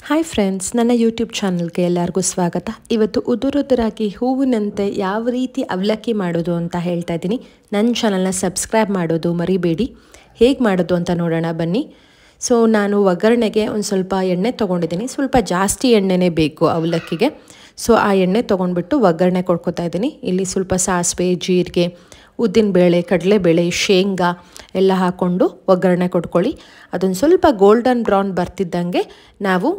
Hi friends, ನನ್ನ YouTube ಚಾನಲ್ಗೆ ಎಲ್ಲರಿಗೂ ಸ್ವಾಗತ. ಇವತ್ತು ಉದುರುದುರಾಗಿ ಹೂವಿನಂತೆ ಯಾವ ರೀತಿ ಅವಲಕ್ಕಿ ಮಾಡೋದು ಅಂತ ಹೇಳ್ತಾ ಇದ್ದೀನಿ. ನನ್ನ ಚಾನಲ್ನ ಸಬ್ಸ್ಕ್ರೈಬ್ ಮಾಡೋದು ಮರಿಬೇಡಿ. ಹೇಗೆ ಮಾಡೋದು ಅಂತ ನೋಡೋಣ ಬನ್ನಿ. ಸೊ ನಾನು ಒಗ್ಗರಣೆಗೆ ಒಂದು ಸ್ವಲ್ಪ ಎಣ್ಣೆ ತೊಗೊಂಡಿದ್ದೀನಿ. ಸ್ವಲ್ಪ ಜಾಸ್ತಿ ಎಣ್ಣೆನೇ ಬೇಕು ಅವಲಕ್ಕಿಗೆ. ಸೊ ಆ ಎಣ್ಣೆ ತೊಗೊಂಡ್ಬಿಟ್ಟು ಒಗ್ಗರಣೆ ಕೊಡ್ಕೊತಾ ಇದ್ದೀನಿ. ಇಲ್ಲಿ ಸ್ವಲ್ಪ ಸಾಸಿವೆ, ಜೀರಿಗೆ, ಉದ್ದಿನಬೇಳೆ, ಕಡಲೆಬೇಳೆ, ಶೇಂಗಾ ಎಲ್ಲ ಹಾಕ್ಕೊಂಡು ಒಗ್ಗರಣೆ ಕೊಟ್ಕೊಳ್ಳಿ. ಅದೊಂದು ಸ್ವಲ್ಪ ಗೋಲ್ಡನ್ ಬ್ರೌನ್ ಬರ್ತಿದ್ದಂಗೆ ನಾವು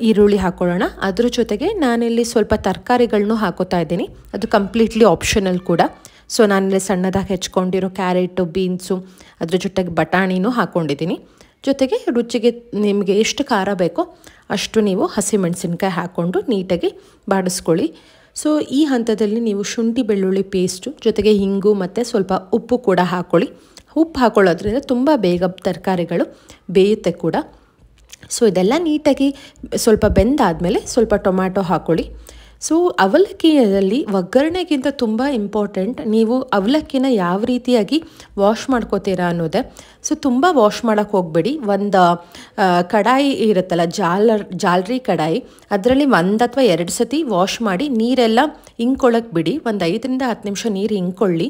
ಈರುಳ್ಳಿ ಹಾಕ್ಕೊಳ್ಳೋಣ. ಅದ್ರ ಜೊತೆಗೆ ನಾನಿಲ್ಲಿ ಸ್ವಲ್ಪ ತರಕಾರಿಗಳನ್ನೂ ಹಾಕೋತಾ ಇದ್ದೀನಿ. ಅದು ಕಂಪ್ಲೀಟ್ಲಿ ಆಪ್ಷನಲ್ ಕೂಡ. ಸೊ ನಾನಿಲ್ಲಿ ಸಣ್ಣದಾಗಿ ಹೆಚ್ಕೊಂಡಿರೋ ಕ್ಯಾರೆಟು, ಬೀನ್ಸು, ಅದ್ರ ಜೊತೆಗೆ ಬಟಾಣಿನೂ ಹಾಕ್ಕೊಂಡಿದ್ದೀನಿ. ಜೊತೆಗೆ ರುಚಿಗೆ ನಿಮಗೆ ಎಷ್ಟು ಖಾರ ಬೇಕೋ ಅಷ್ಟು ನೀವು ಹಸಿಮೆಣಸಿನ್ಕಾಯಿ ಹಾಕ್ಕೊಂಡು ನೀಟಾಗಿ ಬಾಡಿಸ್ಕೊಳ್ಳಿ. ಸೊ ಈ ಹಂತದಲ್ಲಿ ನೀವು ಶುಂಠಿ ಬೆಳ್ಳುಳ್ಳಿ ಪೇಸ್ಟು ಜೊತೆಗೆ ಹಿಂಗು ಮತ್ತು ಸ್ವಲ್ಪ ಉಪ್ಪು ಕೂಡ ಹಾಕ್ಕೊಳ್ಳಿ. ಉಪ್ಪು ಹಾಕ್ಕೊಳ್ಳೋದ್ರಿಂದ ತುಂಬ ಬೇಗ ತರಕಾರಿಗಳು ಬೇಯುತ್ತೆ ಕೂಡ. ಸೊ ಇದೆಲ್ಲ ನೀಟಾಗಿ ಸ್ವಲ್ಪ ಬೆಂದಾದಮೇಲೆ ಸ್ವಲ್ಪ ಟೊಮ್ಯಾಟೊ ಹಾಕ್ಕೊಳ್ಳಿ. ಸೊ ಅವಲಕ್ಕಿಯಲ್ಲಿ ಒಗ್ಗರಣೆಗಿಂತ ತುಂಬ ಇಂಪಾರ್ಟೆಂಟ್ ನೀವು ಅವಲಕ್ಕಿನ ಯಾವ ರೀತಿಯಾಗಿ ವಾಶ್ ಮಾಡ್ಕೋತೀರಾ ಅನ್ನೋದೇ. ಸೊ ತುಂಬ ವಾಶ್ ಮಾಡೋಕ್ಕೆ ಹೋಗಬೇಡಿ. ಒಂದು ಕಡಾಯಿ ಇರುತ್ತಲ್ಲ, ಜಾಲರಿ ಕಡಾಯಿ, ಅದರಲ್ಲಿ 1 ಅಥವಾ 2 ಸತಿ ವಾಶ್ ಮಾಡಿ ನೀರೆಲ್ಲ ಇಂಕೊಳ್ಳೋಕ್ಕೆ ಬಿಡಿ. ಒಂದು 5 ರಿಂದ 10 ನಿಮಿಷ ನೀರು ಇಂಕೊಳ್ಳಿ.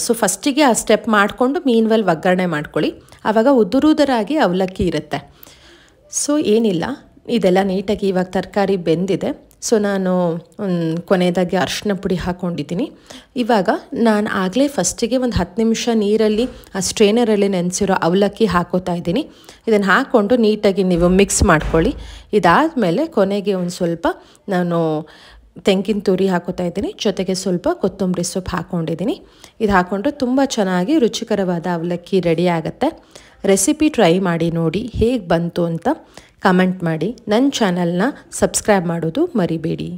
ಸೊ ಫಸ್ಟಿಗೆ ಆ ಸ್ಟೆಪ್ ಮಾಡಿಕೊಂಡು ಮೀನ್ವೆಲ್ ಒಗ್ಗರಣೆ ಮಾಡ್ಕೊಳ್ಳಿ. ಆವಾಗ ಉದುರುದರಾಗಿ ಅವಲಕ್ಕಿ ಇರುತ್ತೆ. ಸೊ ಏನಿಲ್ಲ, ಇದೆಲ್ಲ ನೀಟಾಗಿ ಇವಾಗ ತರಕಾರಿ ಬೆಂದಿದೆ. ಸೊ ನಾನು ಕೊನೆಯದಾಗಿ ಅರಿಶಿನ ಪುಡಿ ಹಾಕ್ಕೊಂಡಿದ್ದೀನಿ. ಇವಾಗ ನಾನು ಆಗಲೇ ಫಸ್ಟಿಗೆ ಒಂದು 10 ನಿಮಿಷ ನೀರಲ್ಲಿ ಆ ಸ್ಟ್ರೇನರಲ್ಲಿ ನೆನೆಸಿರೋ ಅವಲಕ್ಕಿ ಹಾಕೋತಾ ಇದ್ದೀನಿ. ಇದನ್ನು ಹಾಕ್ಕೊಂಡು ನೀಟಾಗಿ ನೀವು ಮಿಕ್ಸ್ ಮಾಡ್ಕೊಳ್ಳಿ. ಇದಾದಮೇಲೆ ಕೊನೆಗೆ ಒಂದು ಸ್ವಲ್ಪ ನಾನು ತೆಂಗಿನ ತುರಿ ಹಾಕೋತಾ ಇದ್ದೀನಿ. ಜೊತೆಗೆ ಸ್ವಲ್ಪ ಕೊತ್ತಂಬರಿ ಸೊಪ್ಪು ಹಾಕ್ಕೊಂಡಿದ್ದೀನಿ. ಇದು ಹಾಕ್ಕೊಂಡ್ರೆ ತುಂಬ ಚೆನ್ನಾಗಿ ರುಚಿಕರವಾದ ಅವಲಕ್ಕಿ ರೆಡಿ ಆಗುತ್ತೆ. ರೆಸಿಪಿ ಟ್ರೈ ಮಾಡಿ ನೋಡಿ, ಹೇಗೆ ಬಂತು ಅಂತ ಕಮೆಂಟ್ ಮಾಡಿ. ನನ್ನ ಚಾನಲ್ನ ಸಬ್ಸ್ಕ್ರೈಬ್ ಮಾಡೋದು ಮರಿಬೇಡಿ.